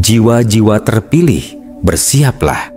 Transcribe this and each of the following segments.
Jiwa-jiwa terpilih, bersiaplah.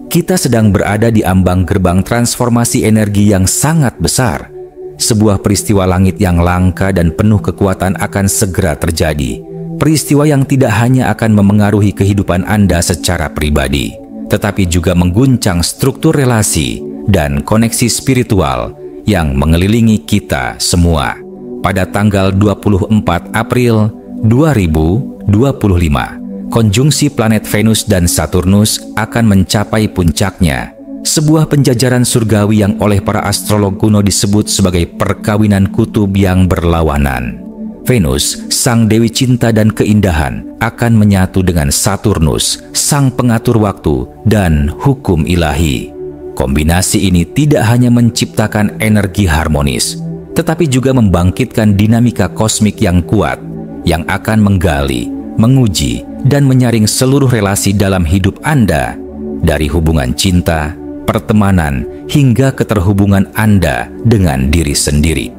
Kita sedang berada di ambang gerbang transformasi energi yang sangat besar. Sebuah peristiwa langit yang langka dan penuh kekuatan akan segera terjadi. Peristiwa yang tidak hanya akan memengaruhi kehidupan Anda secara pribadi, tetapi juga mengguncang struktur relasi dan koneksi spiritual yang mengelilingi kita semua. Pada tanggal 24 April 2025, konjungsi planet Venus dan Saturnus akan mencapai puncaknya. Sebuah penjajaran surgawi yang oleh para astrolog kuno disebut sebagai perkawinan kutub yang berlawanan. Venus, sang dewi cinta dan keindahan, akan menyatu dengan Saturnus, sang pengatur waktu dan hukum ilahi. Kombinasi ini tidak hanya menciptakan energi harmonis, tetapi juga membangkitkan dinamika kosmik yang kuat, yang akan menggali, menguji, dan menyaring seluruh relasi dalam hidup Anda, dari hubungan cinta, pertemanan, hingga keterhubungan Anda dengan diri sendiri.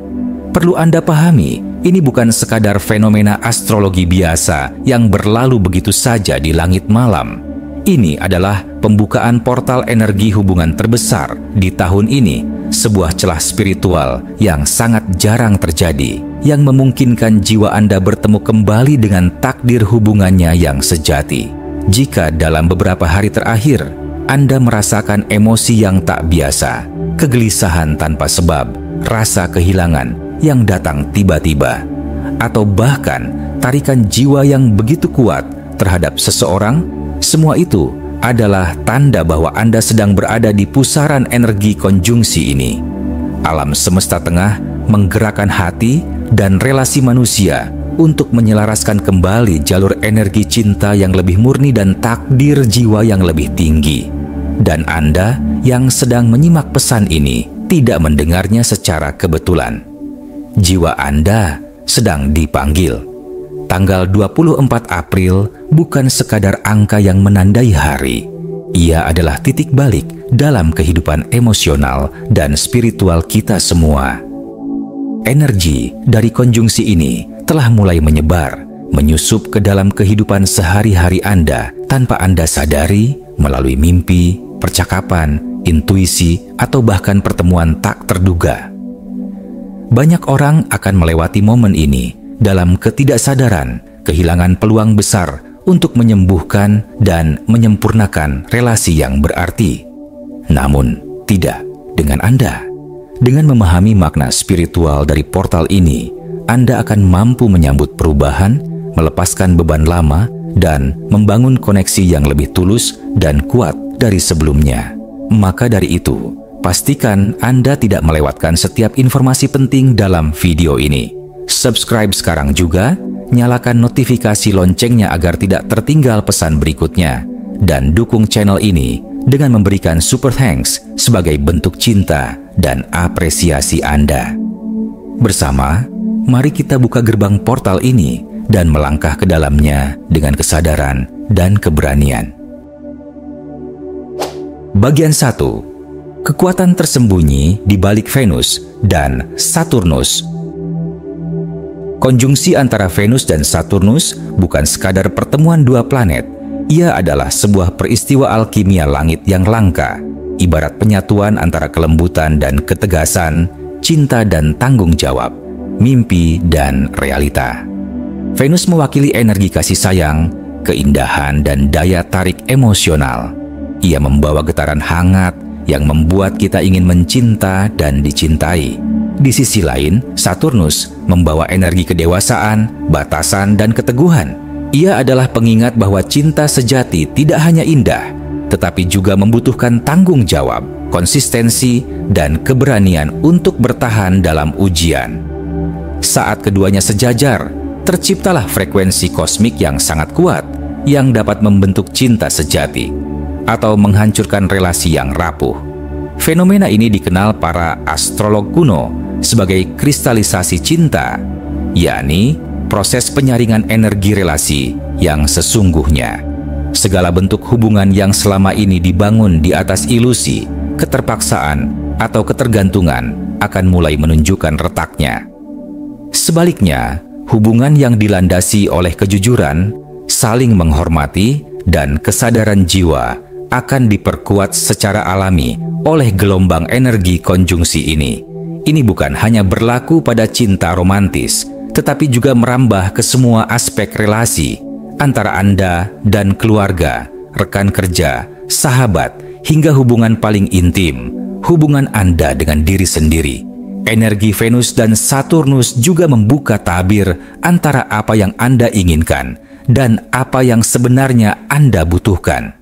Perlu Anda pahami, ini bukan sekadar fenomena astrologi biasa yang berlalu begitu saja di langit malam. Ini adalah pembukaan portal energi hubungan terbesar di tahun ini, sebuah celah spiritual yang sangat jarang terjadi, yang memungkinkan jiwa Anda bertemu kembali dengan takdir hubungannya yang sejati. Jika dalam beberapa hari terakhir, Anda merasakan emosi yang tak biasa, kegelisahan tanpa sebab, rasa kehilangan yang datang tiba-tiba, atau bahkan tarikan jiwa yang begitu kuat terhadap seseorang, semua itu adalah tanda bahwa Anda sedang berada di pusaran energi konjungsi ini. Alam semesta tengah menggerakkan hati dan relasi manusia untuk menyelaraskan kembali jalur energi cinta yang lebih murni dan takdir jiwa yang lebih tinggi. Dan Anda yang sedang menyimak pesan ini tidak mendengarnya secara kebetulan. Jiwa Anda sedang dipanggil. Tanggal 24 April bukan sekadar angka yang menandai hari. Ia adalah titik balik dalam kehidupan emosional dan spiritual kita semua. Energi dari konjungsi ini telah mulai menyebar, menyusup ke dalam kehidupan sehari-hari Anda tanpa Anda sadari melalui mimpi, percakapan, intuisi, atau bahkan pertemuan tak terduga. Banyak orang akan melewati momen ini dalam ketidaksadaran, kehilangan peluang besar untuk menyembuhkan dan menyempurnakan relasi yang berarti. Namun, tidak dengan Anda. Dengan memahami makna spiritual dari portal ini, Anda akan mampu menyambut perubahan, melepaskan beban lama, dan membangun koneksi yang lebih tulus dan kuat dari sebelumnya. Maka dari itu, pastikan Anda tidak melewatkan setiap informasi penting dalam video ini. Subscribe sekarang juga, nyalakan notifikasi loncengnya agar tidak tertinggal pesan berikutnya, dan dukung channel ini dengan memberikan super thanks sebagai bentuk cinta dan apresiasi Anda. Bersama, mari kita buka gerbang portal ini dan melangkah ke dalamnya dengan kesadaran dan keberanian. Bagian 1. Kekuatan tersembunyi di balik Venus dan Saturnus. Konjungsi antara Venus dan Saturnus bukan sekadar pertemuan dua planet. Ia adalah sebuah peristiwa alkimia langit yang langka, ibarat penyatuan antara kelembutan dan ketegasan, cinta dan tanggung jawab, mimpi dan realita. Venus mewakili energi kasih sayang, keindahan, dan daya tarik emosional. Ia membawa getaran hangat yang membuat kita ingin mencinta dan dicintai. Di sisi lain, Saturnus membawa energi kedewasaan, batasan, dan keteguhan. Ia adalah pengingat bahwa cinta sejati tidak hanya indah, tetapi juga membutuhkan tanggung jawab, konsistensi, dan keberanian untuk bertahan dalam ujian. Saat keduanya sejajar, terciptalah frekuensi kosmik yang sangat kuat, yang dapat membentuk cinta sejati, atau menghancurkan relasi yang rapuh. Fenomena ini dikenal para astrolog kuno sebagai kristalisasi cinta, yakni proses penyaringan energi relasi yang sesungguhnya. Segala bentuk hubungan yang selama ini dibangun di atas ilusi, keterpaksaan, atau ketergantungan akan mulai menunjukkan retaknya. Sebaliknya, hubungan yang dilandasi oleh kejujuran, saling menghormati, dan kesadaran jiwa akan diperkuat secara alami oleh gelombang energi konjungsi ini. Ini bukan hanya berlaku pada cinta romantis, tetapi juga merambah ke semua aspek relasi antara Anda dan keluarga, rekan kerja, sahabat, hingga hubungan paling intim, hubungan Anda dengan diri sendiri. Energi Venus dan Saturnus juga membuka tabir antara apa yang Anda inginkan dan apa yang sebenarnya Anda butuhkan.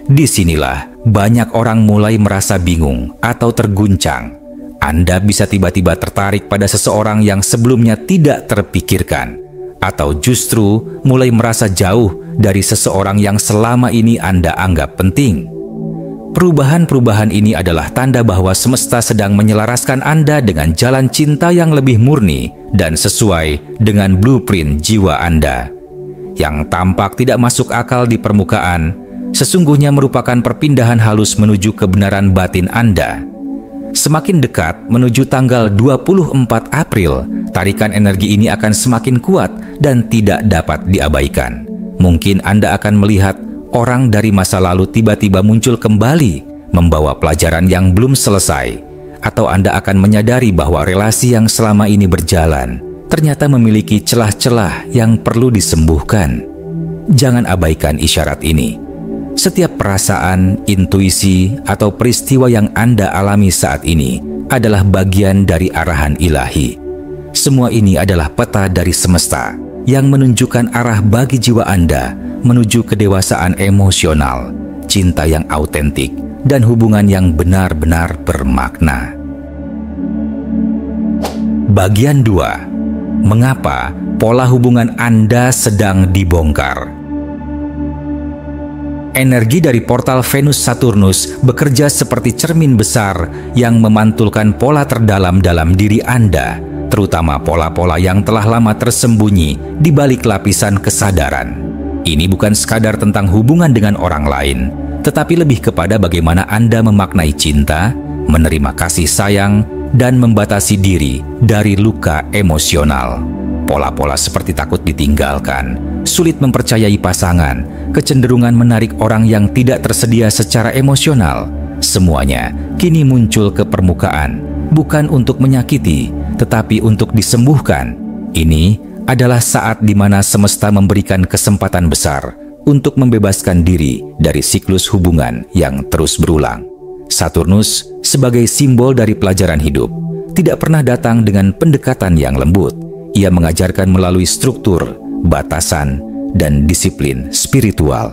Disinilah banyak orang mulai merasa bingung atau terguncang. Anda bisa tiba-tiba tertarik pada seseorang yang sebelumnya tidak terpikirkan, atau justru mulai merasa jauh dari seseorang yang selama ini Anda anggap penting. Perubahan-perubahan ini adalah tanda bahwa semesta sedang menyelaraskan Anda dengan jalan cinta yang lebih murni dan sesuai dengan blueprint jiwa Anda. Yang tampak tidak masuk akal di permukaan, sesungguhnya merupakan perpindahan halus menuju kebenaran batin Anda. Semakin dekat menuju tanggal 24 April, tarikan energi ini akan semakin kuat dan tidak dapat diabaikan. Mungkin Anda akan melihat orang dari masa lalu tiba-tiba muncul kembali, membawa pelajaran yang belum selesai, atau Anda akan menyadari bahwa relasi yang selama ini berjalan ternyata memiliki celah-celah yang perlu disembuhkan. Jangan abaikan isyarat ini. Setiap perasaan, intuisi, atau peristiwa yang Anda alami saat ini adalah bagian dari arahan ilahi. Semua ini adalah peta dari semesta yang menunjukkan arah bagi jiwa Anda menuju kedewasaan emosional, cinta yang autentik, dan hubungan yang benar-benar bermakna. Bagian 2. Mengapa pola hubungan Anda sedang dibongkar? Energi dari portal Venus-Saturnus bekerja seperti cermin besar yang memantulkan pola terdalam dalam diri Anda, terutama pola-pola yang telah lama tersembunyi di balik lapisan kesadaran. Ini bukan sekadar tentang hubungan dengan orang lain, tetapi lebih kepada bagaimana Anda memaknai cinta, menerima kasih sayang, dan membatasi diri dari luka emosional. Pola-pola seperti takut ditinggalkan, sulit mempercayai pasangan, kecenderungan menarik orang yang tidak tersedia secara emosional, semuanya kini muncul ke permukaan, bukan untuk menyakiti, tetapi untuk disembuhkan. Ini adalah saat di mana semesta memberikan kesempatan besar untuk membebaskan diri dari siklus hubungan yang terus berulang. Saturnus sebagai simbol dari pelajaran hidup tidak pernah datang dengan pendekatan yang lembut. Ia mengajarkan melalui struktur, batasan, dan disiplin spiritual.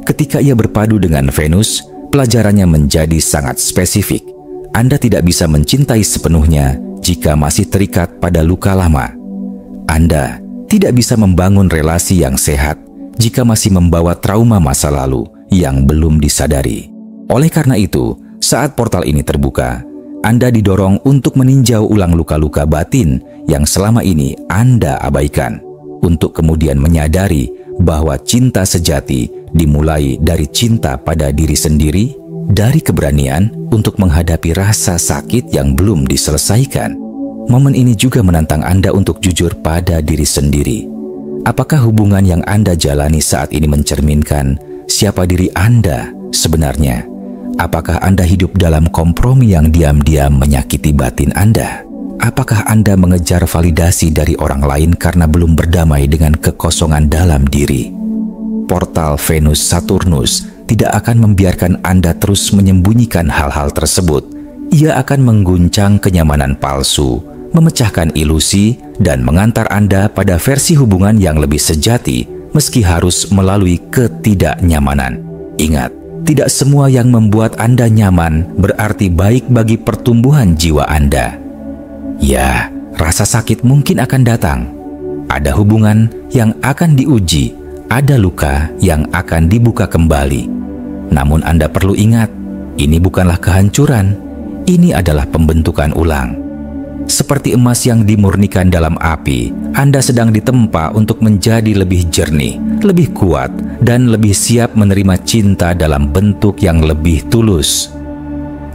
Ketika ia berpadu dengan Venus, pelajarannya menjadi sangat spesifik. Anda tidak bisa mencintai sepenuhnya jika masih terikat pada luka lama. Anda tidak bisa membangun relasi yang sehat jika masih membawa trauma masa lalu yang belum disadari. Oleh karena itu, saat portal ini terbuka, Anda didorong untuk meninjau ulang luka-luka batin yang selama ini Anda abaikan, untuk kemudian menyadari bahwa cinta sejati dimulai dari cinta pada diri sendiri, dari keberanian untuk menghadapi rasa sakit yang belum diselesaikan. Momen ini juga menantang Anda untuk jujur pada diri sendiri. Apakah hubungan yang Anda jalani saat ini mencerminkan siapa diri Anda sebenarnya? Apakah Anda hidup dalam kompromi yang diam-diam menyakiti batin Anda? Apakah Anda mengejar validasi dari orang lain karena belum berdamai dengan kekosongan dalam diri? Portal Venus-Saturnus tidak akan membiarkan Anda terus menyembunyikan hal-hal tersebut. Ia akan mengguncang kenyamanan palsu, memecahkan ilusi, dan mengantar Anda pada versi hubungan yang lebih sejati meski harus melalui ketidaknyamanan. Ingat, tidak semua yang membuat Anda nyaman berarti baik bagi pertumbuhan jiwa Anda. Ya, rasa sakit mungkin akan datang. Ada hubungan yang akan diuji, ada luka yang akan dibuka kembali. Namun Anda perlu ingat, ini bukanlah kehancuran, ini adalah pembentukan ulang. Seperti emas yang dimurnikan dalam api, Anda sedang ditempa untuk menjadi lebih jernih, lebih kuat, dan lebih siap menerima cinta dalam bentuk yang lebih tulus.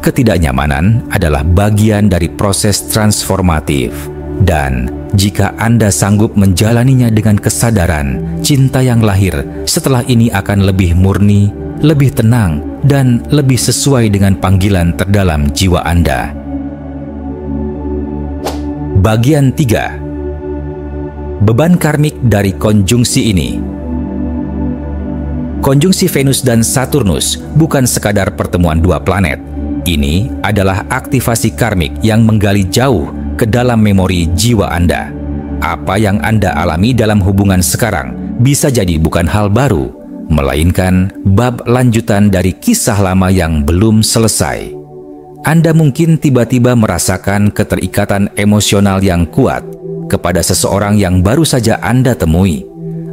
Ketidaknyamanan adalah bagian dari proses transformatif, dan Jika Anda sanggup menjalaninya dengan kesadaran, cinta yang lahir setelah ini akan lebih murni, lebih tenang, dan lebih sesuai dengan panggilan terdalam jiwa Anda. Bagian 3. Beban karmik dari konjungsi ini. Konjungsi Venus dan Saturnus bukan sekadar pertemuan dua planet. Ini adalah aktivasi karmik yang menggali jauh ke dalam memori jiwa Anda. Apa yang Anda alami dalam hubungan sekarang bisa jadi bukan hal baru, melainkan bab lanjutan dari kisah lama yang belum selesai. Anda mungkin tiba-tiba merasakan keterikatan emosional yang kuat kepada seseorang yang baru saja Anda temui,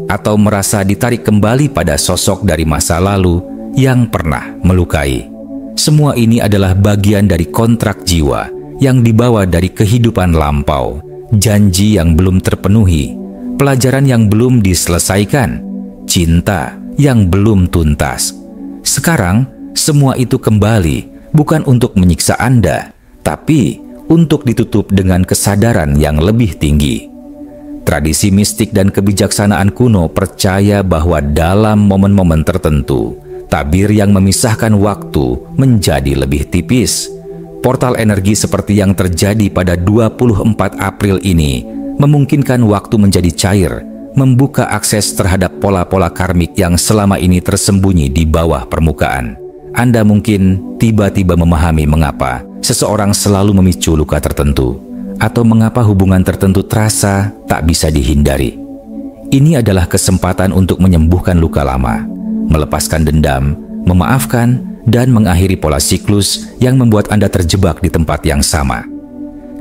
atau merasa ditarik kembali pada sosok dari masa lalu yang pernah melukai. Semua ini adalah bagian dari kontrak jiwa yang dibawa dari kehidupan lampau, janji yang belum terpenuhi, pelajaran yang belum diselesaikan, cinta yang belum tuntas. Sekarang, semua itu kembali bukan untuk menyiksa Anda, tapi untuk ditutup dengan kesadaran yang lebih tinggi. Tradisi mistik dan kebijaksanaan kuno percaya bahwa dalam momen-momen tertentu, tabir yang memisahkan waktu menjadi lebih tipis. Portal energi seperti yang terjadi pada 24 April ini memungkinkan waktu menjadi cair, membuka akses terhadap pola-pola karmik yang selama ini tersembunyi di bawah permukaan. Anda mungkin tiba-tiba memahami mengapa seseorang selalu memicu luka tertentu, atau mengapa hubungan tertentu terasa tak bisa dihindari. Ini adalah kesempatan untuk menyembuhkan luka lama, melepaskan dendam, memaafkan, dan mengakhiri pola siklus yang membuat Anda terjebak di tempat yang sama.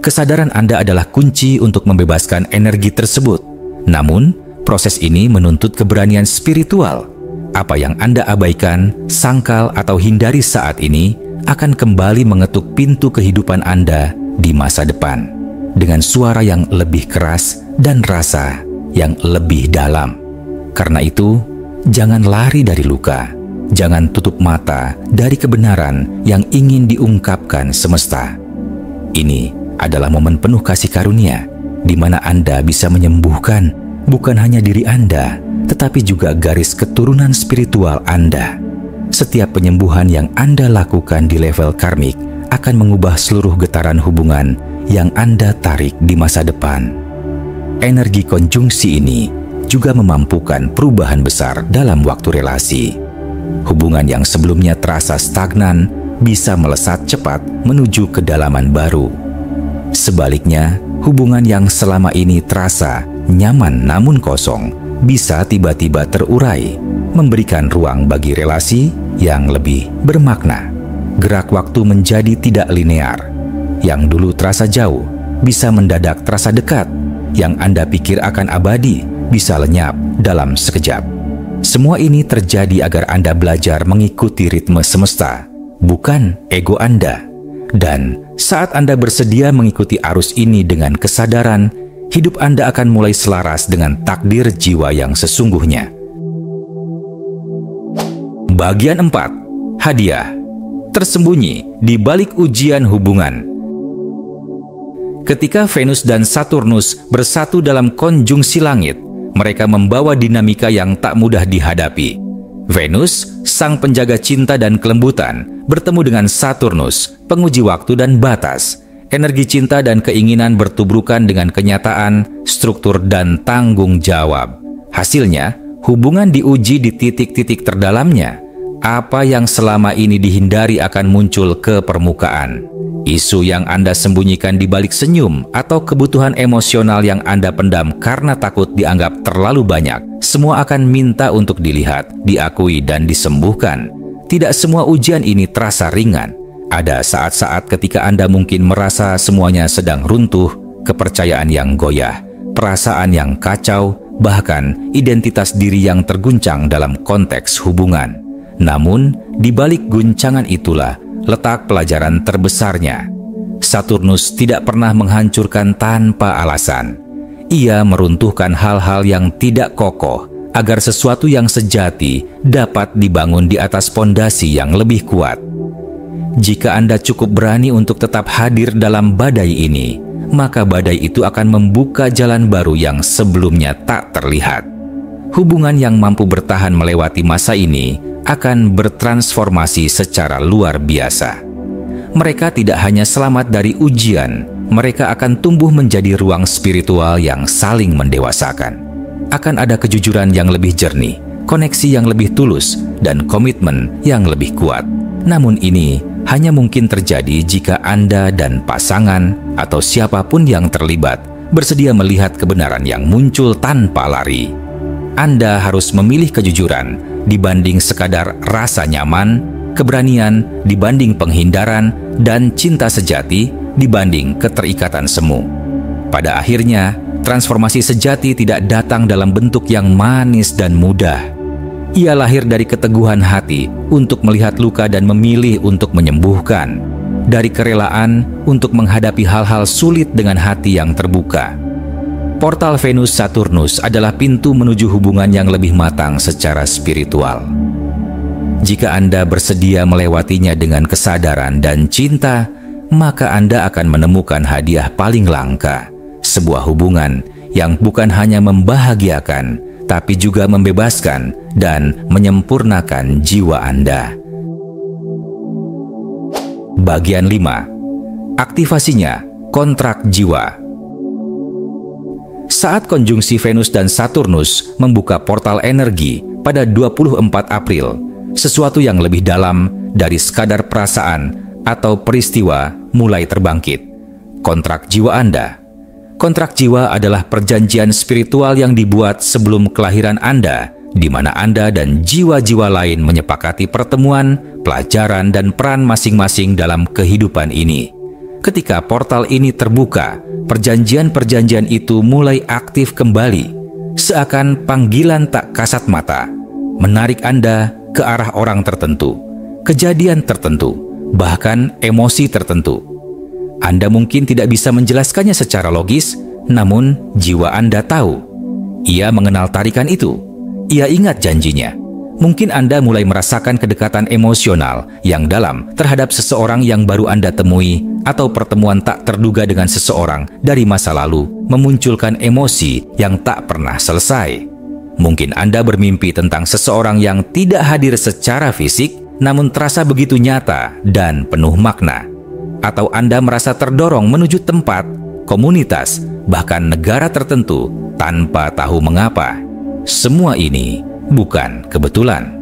Kesadaran Anda adalah kunci untuk membebaskan energi tersebut. Namun, proses ini menuntut keberanian spiritual. Apa yang Anda abaikan, sangkal, atau hindari saat ini akan kembali mengetuk pintu kehidupan Anda di masa depan dengan suara yang lebih keras dan rasa yang lebih dalam. Karena itu, jangan lari dari luka. Jangan tutup mata dari kebenaran yang ingin diungkapkan semesta. Ini adalah momen penuh kasih karunia, di mana Anda bisa menyembuhkan bukan hanya diri Anda, tetapi juga garis keturunan spiritual Anda. Setiap penyembuhan yang Anda lakukan di level karmik akan mengubah seluruh getaran hubungan yang Anda tarik di masa depan. Energi konjungsi ini juga memampukan perubahan besar dalam waktu relasi. Hubungan yang sebelumnya terasa stagnan bisa melesat cepat menuju kedalaman baru. Sebaliknya, hubungan yang selama ini terasa nyaman namun kosong bisa tiba-tiba terurai, memberikan ruang bagi relasi yang lebih bermakna. Gerak waktu menjadi tidak linear. Yang dulu terasa jauh bisa mendadak terasa dekat. Yang Anda pikir akan abadi bisa lenyap dalam sekejap. Semua ini terjadi agar Anda belajar mengikuti ritme semesta, bukan ego Anda. Dan saat Anda bersedia mengikuti arus ini dengan kesadaran, hidup Anda akan mulai selaras dengan takdir jiwa yang sesungguhnya. Bagian 4. Hadiah. Tersembunyi di balik ujian hubungan. Ketika Venus dan Saturnus bersatu dalam konjungsi langit, mereka membawa dinamika yang tak mudah dihadapi. Venus, sang penjaga cinta dan kelembutan, bertemu dengan Saturnus, penguji waktu dan batas. Energi cinta dan keinginan bertubrukan dengan kenyataan, struktur, dan tanggung jawab. Hasilnya, hubungan diuji di titik-titik terdalamnya. Apa yang selama ini dihindari akan muncul ke permukaan. Isu yang Anda sembunyikan di balik senyum atau kebutuhan emosional yang Anda pendam karena takut dianggap terlalu banyak, semua akan minta untuk dilihat, diakui, dan disembuhkan. Tidak semua ujian ini terasa ringan. Ada saat-saat ketika Anda mungkin merasa semuanya sedang runtuh, kepercayaan yang goyah, perasaan yang kacau, bahkan identitas diri yang terguncang dalam konteks hubungan. Namun, di balik guncangan itulah letak pelajaran terbesarnya. Saturnus tidak pernah menghancurkan tanpa alasan. Ia meruntuhkan hal-hal yang tidak kokoh agar sesuatu yang sejati dapat dibangun di atas pondasi yang lebih kuat. Jika Anda cukup berani untuk tetap hadir dalam badai ini, maka badai itu akan membuka jalan baru yang sebelumnya tak terlihat. Hubungan yang mampu bertahan melewati masa ini akan bertransformasi secara luar biasa. Mereka tidak hanya selamat dari ujian, mereka akan tumbuh menjadi ruang spiritual yang saling mendewasakan. Akan ada kejujuran yang lebih jernih, koneksi yang lebih tulus, dan komitmen yang lebih kuat. Namun ini hanya mungkin terjadi jika Anda dan pasangan atau siapapun yang terlibat bersedia melihat kebenaran yang muncul tanpa lari. Anda harus memilih kejujuran dibanding sekadar rasa nyaman, keberanian dibanding penghindaran, dan cinta sejati dibanding keterikatan semu. Pada akhirnya, transformasi sejati tidak datang dalam bentuk yang manis dan mudah. Ia lahir dari keteguhan hati untuk melihat luka dan memilih untuk menyembuhkan, dari kerelaan untuk menghadapi hal-hal sulit dengan hati yang terbuka. Portal Venus-Saturnus adalah pintu menuju hubungan yang lebih matang secara spiritual. Jika Anda bersedia melewatinya dengan kesadaran dan cinta, maka Anda akan menemukan hadiah paling langka, sebuah hubungan yang bukan hanya membahagiakan, tapi juga membebaskan dan menyempurnakan jiwa Anda. Bagian 5. Aktivasinya, kontrak jiwa. Saat konjungsi Venus dan Saturnus membuka portal energi pada 24 April, sesuatu yang lebih dalam dari sekadar perasaan atau peristiwa mulai terbangkit. Kontrak jiwa Anda. Kontrak jiwa adalah perjanjian spiritual yang dibuat sebelum kelahiran Anda, di mana Anda dan jiwa-jiwa lain menyepakati pertemuan, pelajaran, dan peran masing-masing dalam kehidupan ini. Ketika portal ini terbuka, perjanjian-perjanjian itu mulai aktif kembali, seakan panggilan tak kasat mata, menarik Anda ke arah orang tertentu, kejadian tertentu, bahkan emosi tertentu. Anda mungkin tidak bisa menjelaskannya secara logis, namun jiwa Anda tahu. Ia mengenal tarikan itu. Ia ingat janjinya. Mungkin Anda mulai merasakan kedekatan emosional yang dalam terhadap seseorang yang baru Anda temui, atau pertemuan tak terduga dengan seseorang dari masa lalu memunculkan emosi yang tak pernah selesai. Mungkin Anda bermimpi tentang seseorang yang tidak hadir secara fisik, namun terasa begitu nyata dan penuh makna. Atau Anda merasa terdorong menuju tempat, komunitas, bahkan negara tertentu tanpa tahu mengapa. Semua ini bukan kebetulan.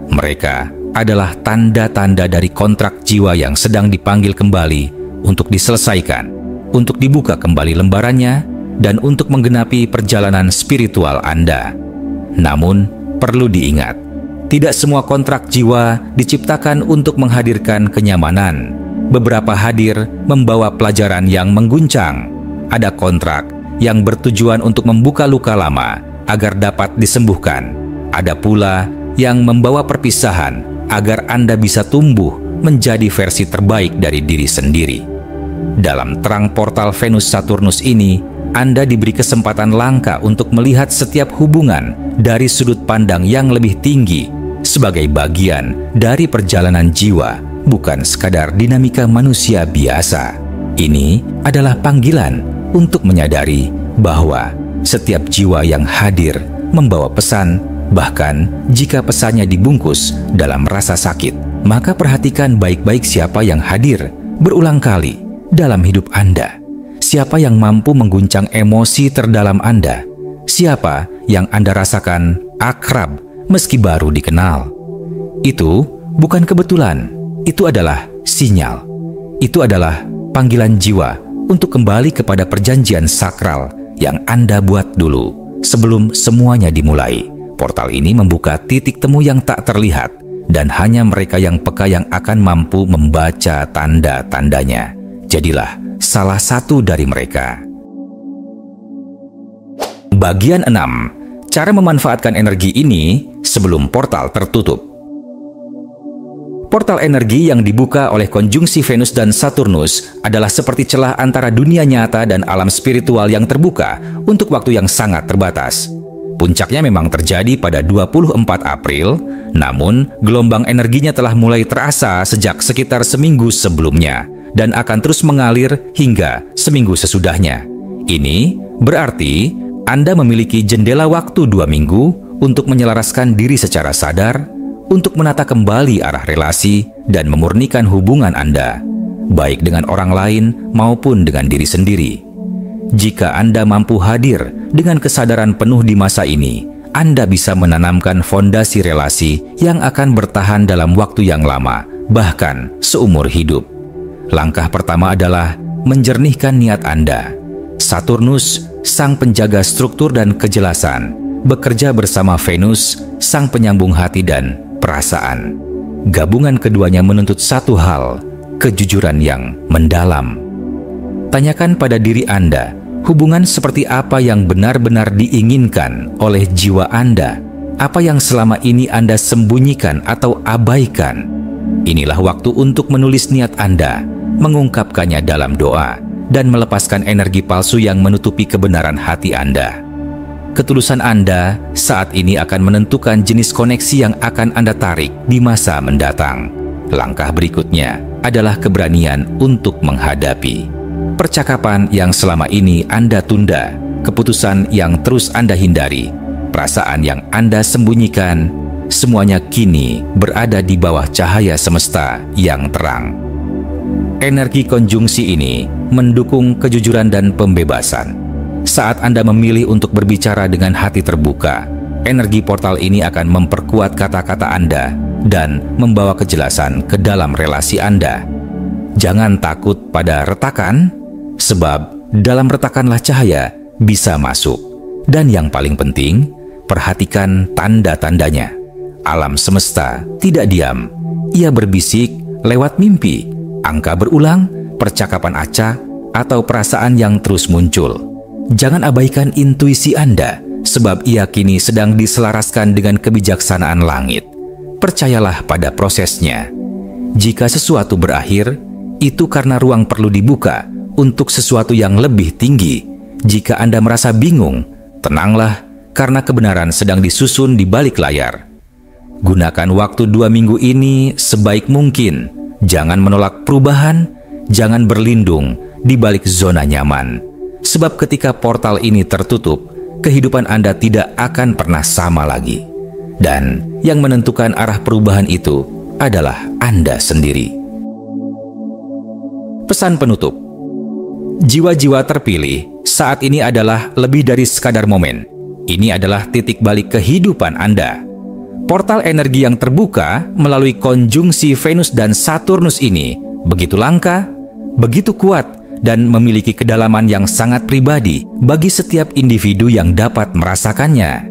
Mereka adalah tanda-tanda dari kontrak jiwa yang sedang dipanggil kembali untuk diselesaikan, untuk dibuka kembali lembarannya, dan untuk menggenapi perjalanan spiritual Anda. Namun, perlu diingat, tidak semua kontrak jiwa diciptakan untuk menghadirkan kenyamanan. Beberapa hadir membawa pelajaran yang mengguncang. Ada kontrak yang bertujuan untuk membuka luka lama agar dapat disembuhkan. Ada pula yang membawa perpisahan agar Anda bisa tumbuh menjadi versi terbaik dari diri sendiri. Dalam terang portal Venus-Saturnus ini, Anda diberi kesempatan langka untuk melihat setiap hubungan dari sudut pandang yang lebih tinggi sebagai bagian dari perjalanan jiwa, bukan sekadar dinamika manusia biasa. Ini adalah panggilan untuk menyadari bahwa setiap jiwa yang hadir membawa pesan, bahkan jika pesannya dibungkus dalam rasa sakit. Maka perhatikan baik-baik siapa yang hadir berulang kali dalam hidup Anda. Siapa yang mampu mengguncang emosi terdalam Anda. Siapa yang Anda rasakan akrab meski baru dikenal. Itu bukan kebetulan. Itu adalah sinyal. Itu adalah panggilan jiwa untuk kembali kepada perjanjian sakral yang Anda buat dulu sebelum semuanya dimulai. Portal ini membuka titik temu yang tak terlihat, dan hanya mereka yang peka yang akan mampu membaca tanda-tandanya. Jadilah salah satu dari mereka. Bagian 6. Cara memanfaatkan energi ini sebelum portal tertutup. Portal energi yang dibuka oleh konjungsi Venus dan Saturnus adalah seperti celah antara dunia nyata dan alam spiritual yang terbuka untuk waktu yang sangat terbatas. Puncaknya memang terjadi pada 24 April, namun gelombang energinya telah mulai terasa sejak sekitar seminggu sebelumnya dan akan terus mengalir hingga seminggu sesudahnya. Ini berarti Anda memiliki jendela waktu 2 minggu untuk menyelaraskan diri secara sadar, untuk menata kembali arah relasi dan memurnikan hubungan Anda, baik dengan orang lain maupun dengan diri sendiri. Jika Anda mampu hadir dengan kesadaran penuh di masa ini, Anda bisa menanamkan fondasi relasi yang akan bertahan dalam waktu yang lama, bahkan seumur hidup. Langkah pertama adalah menjernihkan niat Anda. Saturnus, sang penjaga struktur dan kejelasan, bekerja bersama Venus, sang penyambung hati dan perasaan. Gabungan keduanya menuntut satu hal, kejujuran yang mendalam. Tanyakan pada diri Anda, hubungan seperti apa yang benar-benar diinginkan oleh jiwa Anda? Apa yang selama ini Anda sembunyikan atau abaikan? Inilah waktu untuk menulis niat Anda, mengungkapkannya dalam doa, dan melepaskan energi palsu yang menutupi kebenaran hati Anda. Ketulusan Anda saat ini akan menentukan jenis koneksi yang akan Anda tarik di masa mendatang. Langkah berikutnya adalah keberanian untuk menghadapi. Percakapan yang selama ini Anda tunda, keputusan yang terus Anda hindari, perasaan yang Anda sembunyikan, semuanya kini berada di bawah cahaya semesta yang terang. Energi konjungsi ini mendukung kejujuran dan pembebasan. Saat Anda memilih untuk berbicara dengan hati terbuka, energi portal ini akan memperkuat kata-kata Anda dan membawa kejelasan ke dalam relasi Anda. Jangan takut pada retakan, sebab dalam retakanlah cahaya bisa masuk. Dan yang paling penting, perhatikan tanda-tandanya. Alam semesta tidak diam. Ia berbisik lewat mimpi, angka berulang, percakapan acak, atau perasaan yang terus muncul. Jangan abaikan intuisi Anda, sebab ia kini sedang diselaraskan dengan kebijaksanaan langit. Percayalah pada prosesnya. Jika sesuatu berakhir, itu karena ruang perlu dibuka untuk sesuatu yang lebih tinggi. Jika Anda merasa bingung, tenanglah, karena kebenaran sedang disusun di balik layar. Gunakan waktu 2 minggu ini sebaik mungkin. Jangan menolak perubahan, jangan berlindung di balik zona nyaman. Sebab ketika portal ini tertutup, kehidupan Anda tidak akan pernah sama lagi. Dan yang menentukan arah perubahan itu adalah Anda sendiri. Pesan penutup. Jiwa-jiwa terpilih saat ini adalah lebih dari sekadar momen. Ini adalah titik balik kehidupan Anda. Portal energi yang terbuka melalui konjungsi Venus dan Saturnus ini begitu langka, begitu kuat, dan memiliki kedalaman yang sangat pribadi bagi setiap individu yang dapat merasakannya.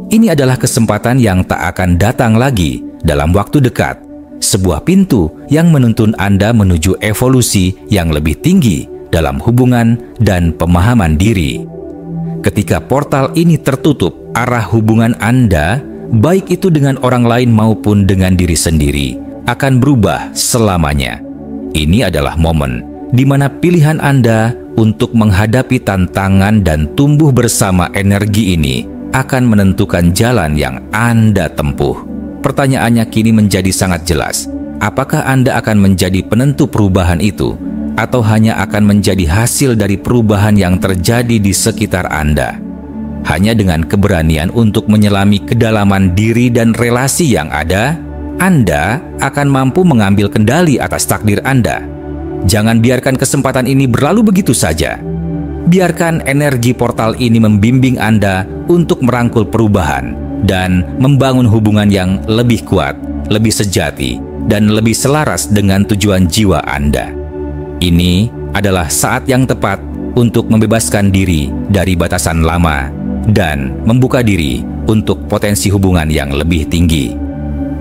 Ini adalah kesempatan yang tak akan datang lagi dalam waktu dekat. Sebuah pintu yang menuntun Anda menuju evolusi yang lebih tinggi dalam hubungan dan pemahaman diri. Ketika portal ini tertutup, arah hubungan Anda, baik itu dengan orang lain maupun dengan diri sendiri, akan berubah selamanya. Ini adalah momen di mana pilihan Anda untuk menghadapi tantangan dan tumbuh bersama energi ini akan menentukan jalan yang Anda tempuh. Pertanyaannya kini menjadi sangat jelas. Apakah Anda akan menjadi penentu perubahan itu, atau hanya akan menjadi hasil dari perubahan yang terjadi di sekitar Anda? Hanya dengan keberanian untuk menyelami kedalaman diri dan relasi yang ada, Anda akan mampu mengambil kendali atas takdir Anda. Jangan biarkan kesempatan ini berlalu begitu saja. Biarkan energi portal ini membimbing Anda untuk merangkul perubahan dan membangun hubungan yang lebih kuat, lebih sejati, dan lebih selaras dengan tujuan jiwa Anda. Ini adalah saat yang tepat untuk membebaskan diri dari batasan lama dan membuka diri untuk potensi hubungan yang lebih tinggi.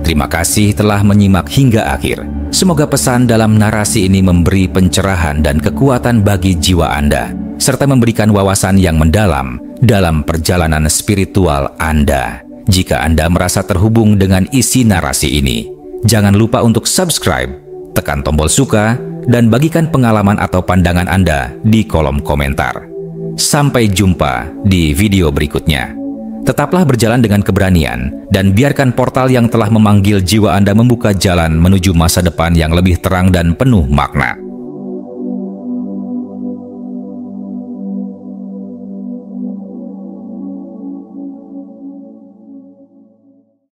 Terima kasih telah menyimak hingga akhir. Semoga pesan dalam narasi ini memberi pencerahan dan kekuatan bagi jiwa Anda, serta memberikan wawasan yang mendalam dalam perjalanan spiritual Anda. Jika Anda merasa terhubung dengan isi narasi ini, jangan lupa untuk subscribe, tekan tombol suka, dan bagikan pengalaman atau pandangan Anda di kolom komentar. Sampai jumpa di video berikutnya. Tetaplah berjalan dengan keberanian dan biarkan portal yang telah memanggil jiwa Anda membuka jalan menuju masa depan yang lebih terang dan penuh makna.